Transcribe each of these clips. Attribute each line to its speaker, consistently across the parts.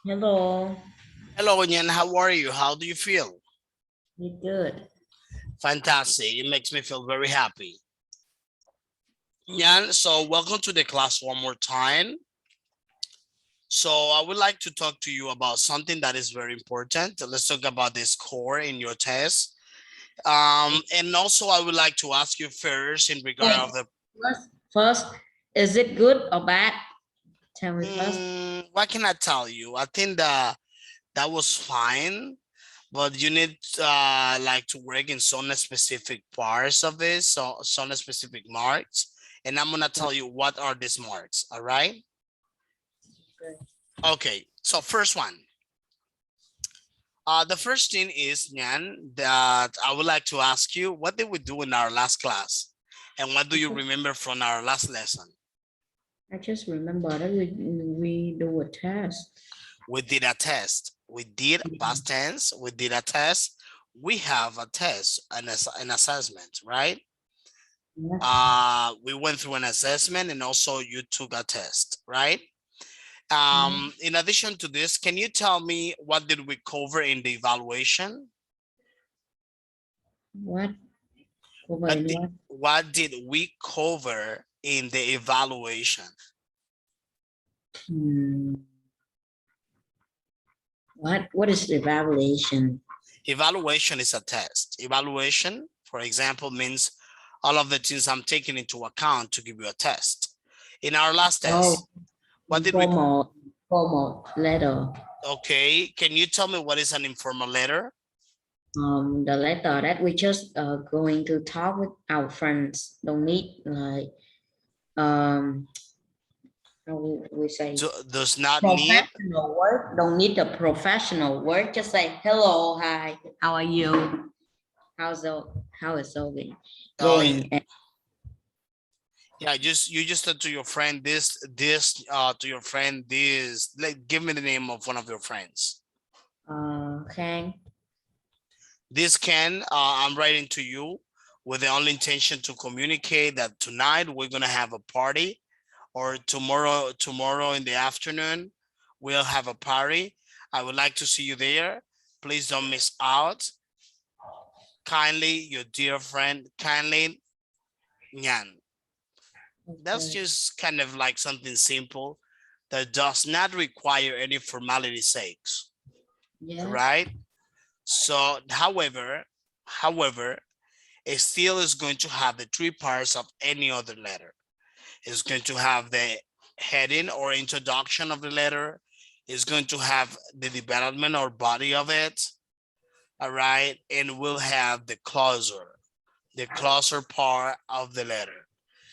Speaker 1: Hello,
Speaker 2: Hello, Nyan. How are you? How do you feel?
Speaker 1: you good?
Speaker 2: Fantastic. It makes me feel very happy. Nyan, so welcome to the class one more time. So I would like to talk to you about something that is very important. Let's talk about the score in your test. And also I would like to ask you first in regard
Speaker 1: Hey,
Speaker 2: of the
Speaker 1: first, is it good or bad? Tell me first.
Speaker 2: what can I tell you? I think that was fine, but you need like to work in some specific parts of it, so some specific marks, and I'm gonna tell you what are these marks. All right.
Speaker 1: Good.
Speaker 2: Okay, so first one, the first thing is, Nyan, that I would like to ask you, what did we do in our last class, and what do you remember from our last lesson?
Speaker 1: I just remember that we do a test.
Speaker 2: We did a test. We did past tense. We did a test. We have a test, an assessment, right?
Speaker 1: Yes.
Speaker 2: We went through an assessment and also you took a test, right?
Speaker 1: Yes.
Speaker 2: In addition to this, can you tell me what did we cover in the evaluation?
Speaker 1: What? Over in what?
Speaker 2: What did we cover in the evaluation?
Speaker 1: Hmm. What is the evaluation?
Speaker 2: Evaluation is a test. Evaluation, for example, means all of the things I'm taking into account to give you a test. In our last
Speaker 1: Oh,
Speaker 2: test, what did we,
Speaker 1: formal letter.
Speaker 2: okay, can you tell me what is an informal letter?
Speaker 1: The letter that we just going to talk with our friends. Don't need like um how we say
Speaker 2: Does not need.
Speaker 1: professional work. Don't need a professional work. Just say hello, hi, how are you? How is all
Speaker 2: Oh,
Speaker 1: going?
Speaker 2: yeah, just you just said to your friend this to your friend this, like, give me the name of one of your friends.
Speaker 1: Khang.
Speaker 2: This can I'm writing to you with the only intention to communicate that tonight we're gonna have a party, or tomorrow in the afternoon we'll have a party. I would like to see you there. Please don't miss out. Kindly, your dear friend, kindly, Nyan. That's
Speaker 1: Okay.
Speaker 2: just kind of like something simple that does not require any formality sakes,
Speaker 1: Yes.
Speaker 2: right? So, however, it still is going to have the three parts of any other letter. It's going to have the heading or introduction of the letter. It's going to have the development or body of it, all right? And we'll have the closer part of the letter.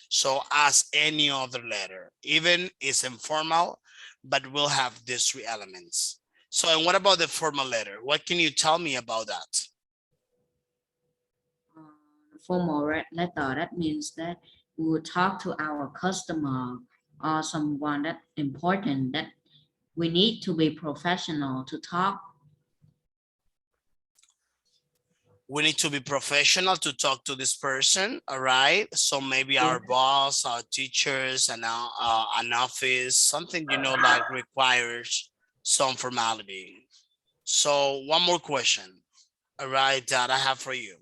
Speaker 2: So as any other letter, even is informal, but we'll have these three elements. So, and what about the formal letter? What can you tell me about that?
Speaker 1: Formal letter. That means that we will talk to our customer or someone that important that we need to be professional to talk.
Speaker 2: We need to be professional to talk to this person, all right? So maybe
Speaker 1: Yeah.
Speaker 2: our boss, our teachers, and an office, something, like requires some formality. So one more question, all right, that I have for you.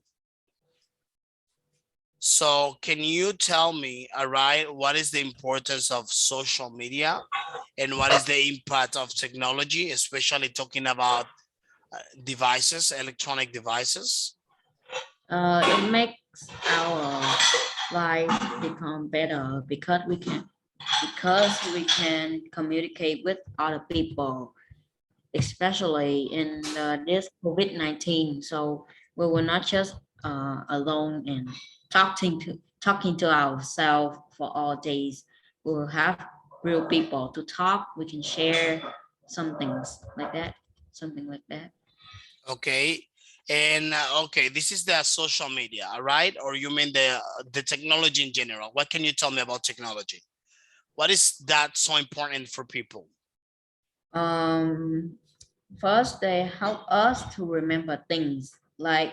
Speaker 2: So can you tell me, all right, what is the importance of social media and what is the impact of technology, especially talking about devices, electronic devices?
Speaker 1: It makes our life become better because we can communicate with other people, especially in this COVID-19. So we will not just alone and talking to ourselves for all days. We will have real people to talk. We can share some things like that, something like that.
Speaker 2: Okay. And okay, this is the social media, all right? Or you mean the technology in general? What can you tell me about technology? What is that so important for people?
Speaker 1: Um, First, they help us to remember things. Like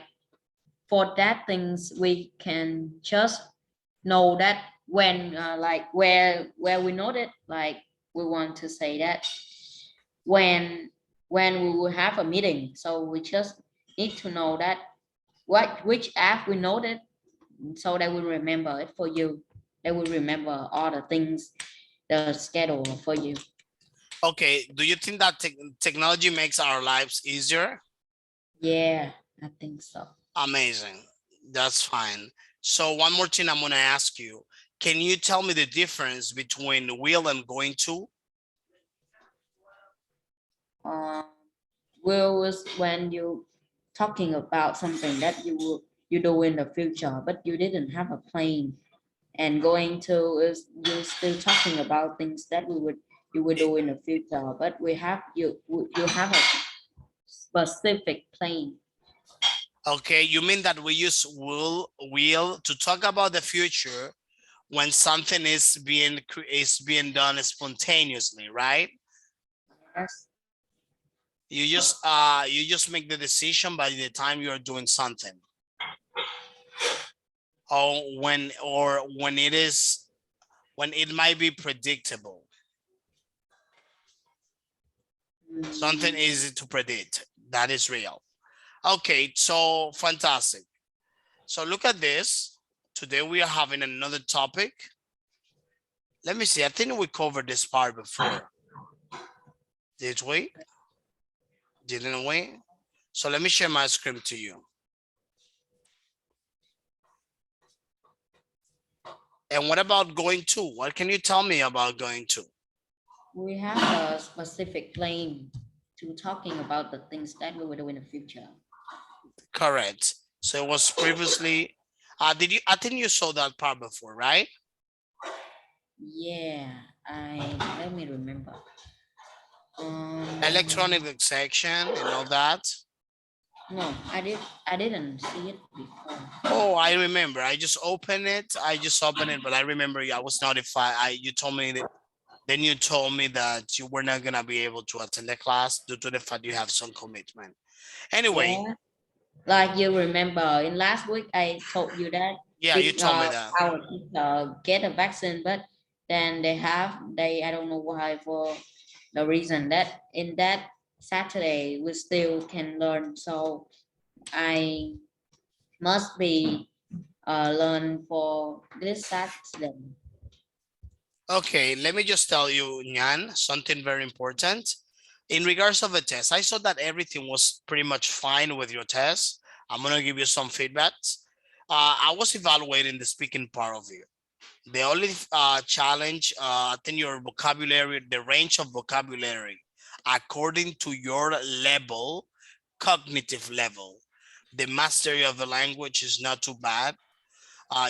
Speaker 1: for that things, we can just know that when like where we know that like we want to say that when we will have a meeting. So we just need to know that which app we know that, so they will remember it for you. They will remember all the things, the schedule for you.
Speaker 2: Okay, do you think that technology makes our lives easier?
Speaker 1: Yeah, I think so.
Speaker 2: Amazing. That's fine. So one more thing I'm gonna ask you. Can you tell me the difference between will and going to?
Speaker 1: Um, will is when you talking about something that you do in the future, but you didn't have a plan. And going to is you still talking about things that you would do in the future, but we have you have a specific plan.
Speaker 2: Okay, you mean that we use will to talk about the future when something is being done spontaneously, right?
Speaker 1: Yes.
Speaker 2: You just make the decision by the time you're doing something. Or when it might be predictable. Something
Speaker 1: Mm,
Speaker 2: easy to predict. That is real. Okay, so fantastic. So look at this. Today we are having another topic. Let me see. I think we covered this part before. Did we? Didn't we? So let me share my screen to you. And what about going to? What can you tell me about going to?
Speaker 1: we have a specific plan to talking about the things that we will do in the future.
Speaker 2: Correct. So it was previously, I think you saw that part before, right?
Speaker 1: Yeah, I let me remember.
Speaker 2: Electronic section and all that.
Speaker 1: No, I didn't see it before.
Speaker 2: Oh, I remember. I just opened it. But I remember I was notified. You told me that. Then you told me that you were not gonna be able to attend the class due to the fact you have some commitment. Anyway,
Speaker 1: Yeah, like you remember in last week I told you that
Speaker 2: yeah, you
Speaker 1: big
Speaker 2: told me that.
Speaker 1: our kids get a vaccine, but then they I don't know why, for the reason that in that Saturday we still can learn. So I must be learn for this Saturday.
Speaker 2: Okay, let me just tell you, Nyan, something very important. In regards of the test, I saw that everything was pretty much fine with your test. I'm gonna give you some feedbacks. I was evaluating the speaking part of you. The only challenge, I think your vocabulary, the range of vocabulary, according to your level, cognitive level, the mastery of the language is not too bad.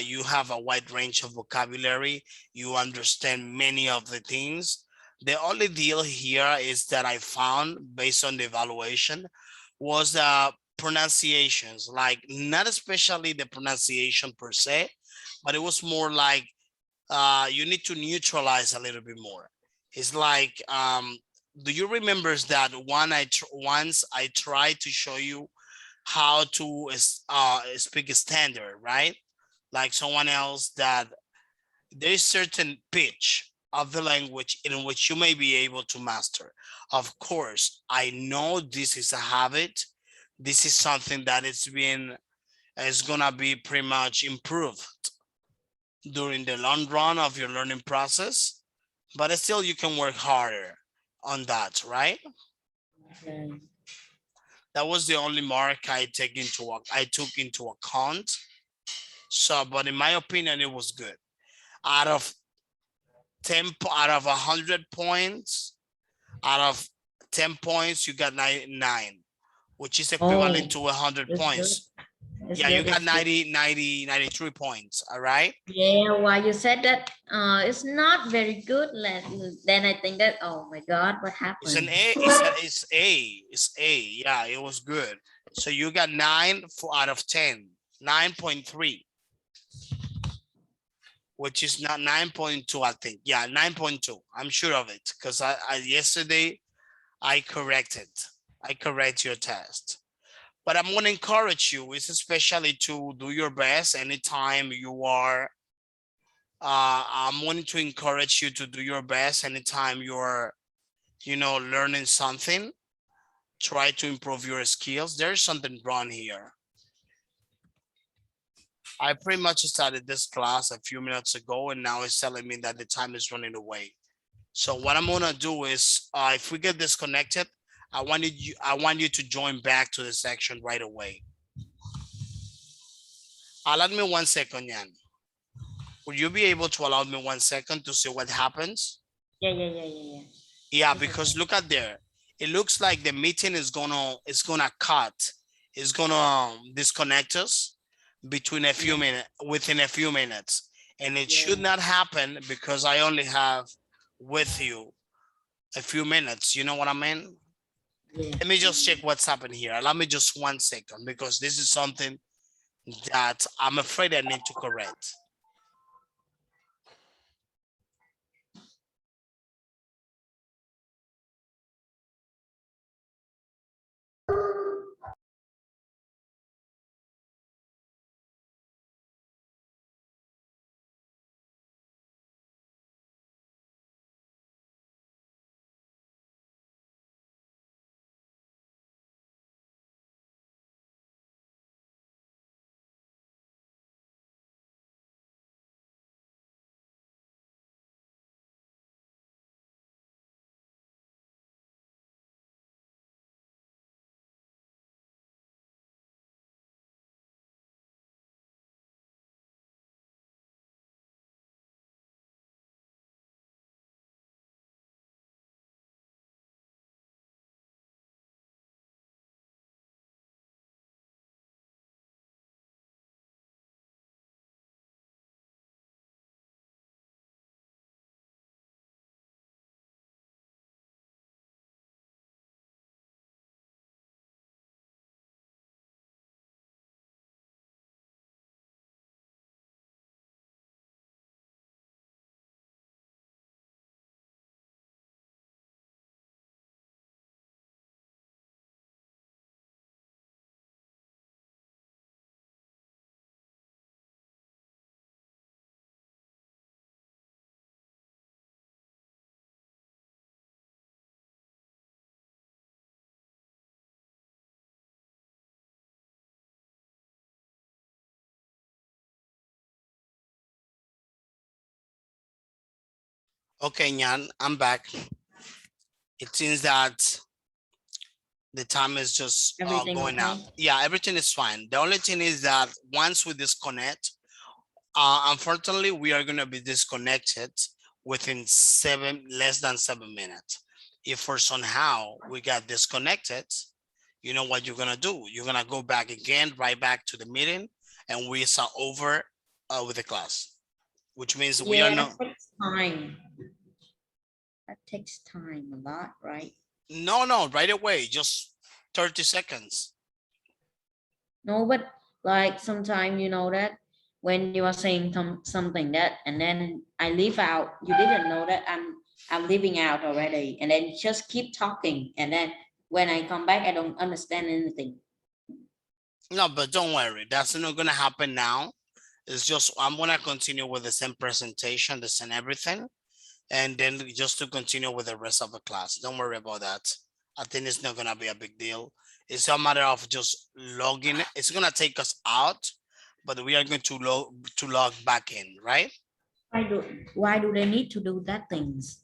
Speaker 2: You have a wide range of vocabulary. You understand many of the things. The only deal here is that I found based on the evaluation was pronunciations, like not especially the pronunciation per se, but it was more like you need to neutralize a little bit more. It's like, do you remember that once I tried to show you how to speak standard, right? Like someone else that there is certain pitch of the language in which you may be able to master. Of course, I know this is a habit. This is something that is gonna be pretty much improved during the long run of your learning process, but still you can work harder on that, right?
Speaker 1: Okay.
Speaker 2: That was the only mark I took into account. So, but in my opinion, it was good. Out of 100 points, out of 10 points, you got nine, which is equivalent
Speaker 1: Oh,
Speaker 2: to 100
Speaker 1: it's good.
Speaker 2: points.
Speaker 1: It's
Speaker 2: Yeah, you
Speaker 1: good.
Speaker 2: got
Speaker 1: It's good.
Speaker 2: 93 points. All right.
Speaker 1: Yeah, why you said that it's not very good. Then I think that, oh my God, what
Speaker 2: It's an
Speaker 1: happened?
Speaker 2: A. It's A. Yeah, it was good. So you got out of 10, 9.3, which is not 9.2, I think. Yeah, 9.2. I'm sure of it because I yesterday I corrected. I correct your test. But I'm going to encourage you, is especially to do your best anytime you are. I'm wanting to encourage you to do your best anytime you're you know, learning something, try to improve your skills. There's something wrong here. I pretty much started this class a few minutes ago, and now it's telling me that the time is running away. So what I'm gonna do is, if we get disconnected, I want you to join back to the section right away. Allow me 1 second, Yan. Would you be able to allow me 1 second to see what happens?
Speaker 1: Yeah.
Speaker 2: Yeah,
Speaker 1: It's
Speaker 2: because
Speaker 1: okay.
Speaker 2: look at there. It looks like the meeting is gonna cut. It's gonna disconnect us between a few
Speaker 1: Yeah,
Speaker 2: minutes within a few minutes. And it should
Speaker 1: yeah,
Speaker 2: not happen because I only have with you a few minutes. You know what I mean?
Speaker 1: yeah.
Speaker 2: Let me just check what's happened here. Allow me just 1 second because this is something that I'm afraid I need to correct. Okay, Nyan, I'm back. It seems that the time is just
Speaker 1: Everything
Speaker 2: going out.
Speaker 1: okay?
Speaker 2: Yeah, everything is fine. The only thing is that once we disconnect, unfortunately, we are going to be disconnected within less than 7 minutes. If for somehow we got disconnected, you know what you're going to do? You're going to go back again, right back to the meeting, and we start over with the class, which means we are
Speaker 1: Yeah,
Speaker 2: not.
Speaker 1: that takes time. That takes time a lot, right?
Speaker 2: No, right away, just 30 seconds.
Speaker 1: No, but like sometimes you know that when you are saying something that and then I leave out, you didn't know that I'm leaving out already, and then just keep talking, and then when I come back, I don't understand anything.
Speaker 2: No, but don't worry, that's not going to happen now. It's just I'm going to continue with the same presentation, the same everything, and then just to continue with the rest of the class. Don't worry about that. I think it's not gonna be a big deal. It's a matter of just logging. It's gonna take us out, but we are going to log back in, right?
Speaker 1: Why do they need to do that things?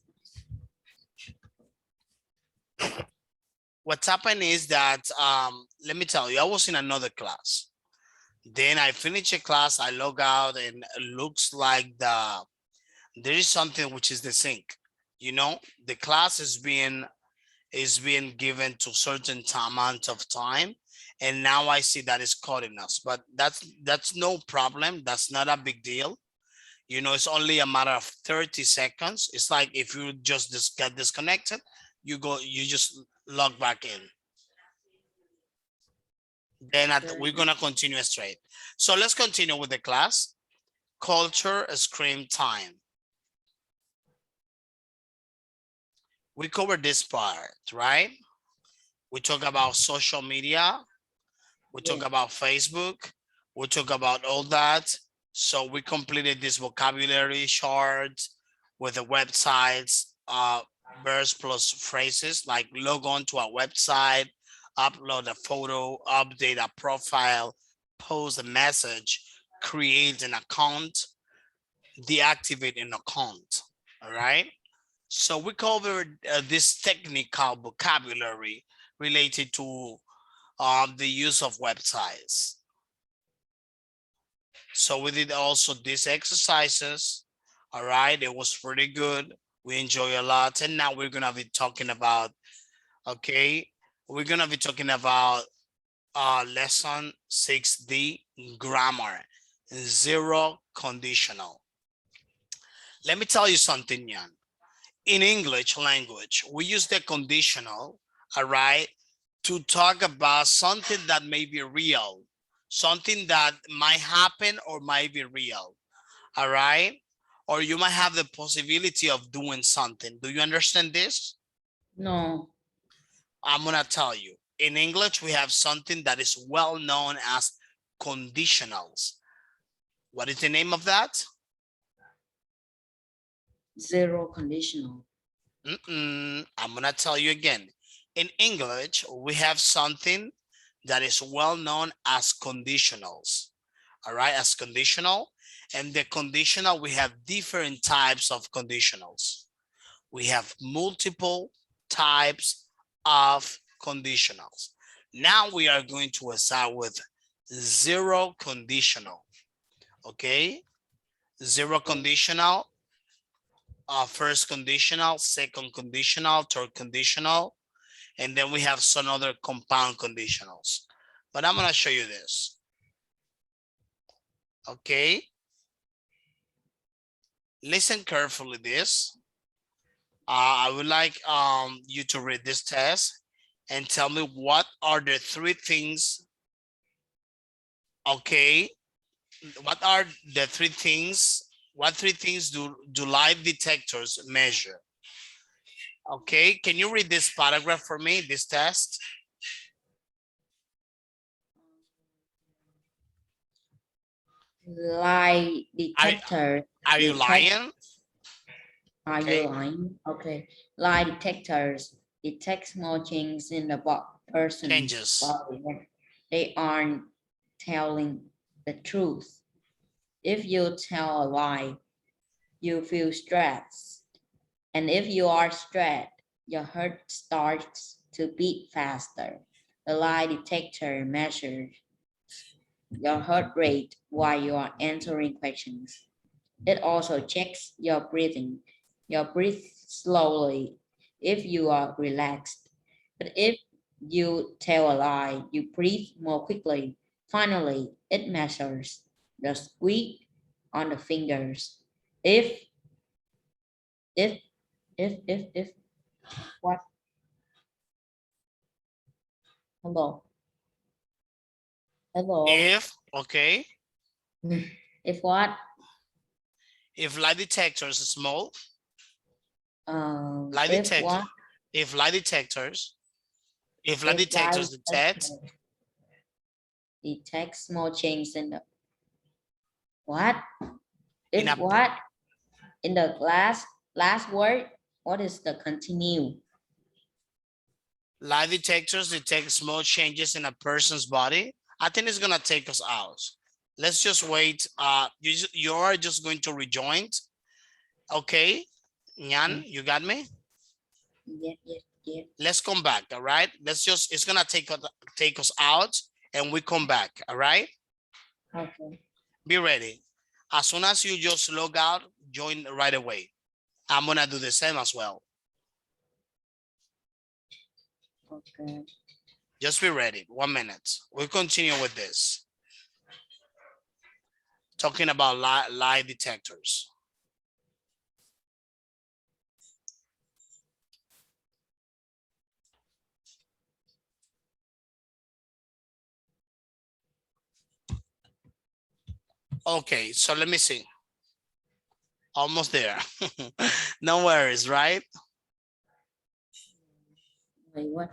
Speaker 2: What's happened is that let me tell you, I was in another class. Then I finish a class, I log out, and it looks like there is something which is the sync. You know, the class is being given to certain amount of time, and now I see that it's coding us, but that's no problem. That's not a big deal. You know, it's only a matter of 30 seconds. It's like if you just get disconnected, you just log back in. Then we're gonna continue straight. So let's continue with the class. Culture screen time. We covered this part, right? We talk about social media. We talk
Speaker 1: Yeah.
Speaker 2: about Facebook. We talk about all that. So we completed this vocabulary chart with the websites. verbs plus phrases like log on to our website, upload a photo, update a profile, post a message, create an account, deactivate an account. All right. So we covered this technical vocabulary related to the use of websites. So we did also these exercises. All right, it was pretty good. We enjoy a lot. And now we're gonna be talking about, okay, we're gonna be talking about lesson 6D, grammar, zero conditional. Let me tell you something, Jan. In English language, we use the conditional, all right, to talk about something that may be real, something that might happen or might be real, all right? Or you might have the possibility of doing something. Do you understand this?
Speaker 1: No.
Speaker 2: I'm gonna tell you. In English, we have something that is well known as conditionals. What is the name of that?
Speaker 1: Zero conditional.
Speaker 2: I'm gonna tell you again. In English, we have something that is well known as conditionals. All right, as conditional. And the conditional, we have different types of conditionals. We have multiple types of conditionals. Now we are going to start with zero conditional. Okay, zero conditional, first conditional, second conditional, third conditional, and then we have some other compound conditionals. But I'm going to show you this. Okay, listen carefully this. I would like you to read this test and tell me what are the three things. Okay, what are the three things? What three things do lie detectors measure? Okay, can you read this paragraph for me, this test?
Speaker 1: Lie detector.
Speaker 2: Are you
Speaker 1: detect-
Speaker 2: lying?
Speaker 1: Are you
Speaker 2: Okay,
Speaker 1: lying? Okay. Lie detectors detect small changes in the person's
Speaker 2: changes.
Speaker 1: body. They aren't telling the truth. If you tell a lie, you feel stressed. And if you are stressed, your heart starts to beat faster. The lie detector measures your heart rate while you are answering questions. It also checks your breathing. You breathe slowly if you are relaxed. But if you tell a lie, you breathe more quickly. Finally, it measures the squeak on the fingers. If, if, if, what? Hello, hello.
Speaker 2: If, okay,
Speaker 1: If what?
Speaker 2: if lie detectors are small, lie
Speaker 1: If
Speaker 2: detector,
Speaker 1: what?
Speaker 2: if lie detectors, if lie
Speaker 1: If lie
Speaker 2: detectors detect
Speaker 1: detect small change in the what?
Speaker 2: in
Speaker 1: If
Speaker 2: a
Speaker 1: what? In the last word, what is the continue?
Speaker 2: lie detectors detect small changes in a person's body, I think it's gonna take us out. Let's just wait. You are just going to rejoin. Okay, Nyan, you got me?
Speaker 1: Yeah.
Speaker 2: Let's come back, all right? Let's just, it's gonna take us out and we come back, all right?
Speaker 1: Okay.
Speaker 2: Be ready. As soon as you just log out, join right away. I'm gonna do the same as well.
Speaker 1: Okay.
Speaker 2: Just be ready. 1 minute. We'll continue with this. Talking about lie detectors. Okay, so let me see. Almost there. No worries, right?
Speaker 1: Wait, what?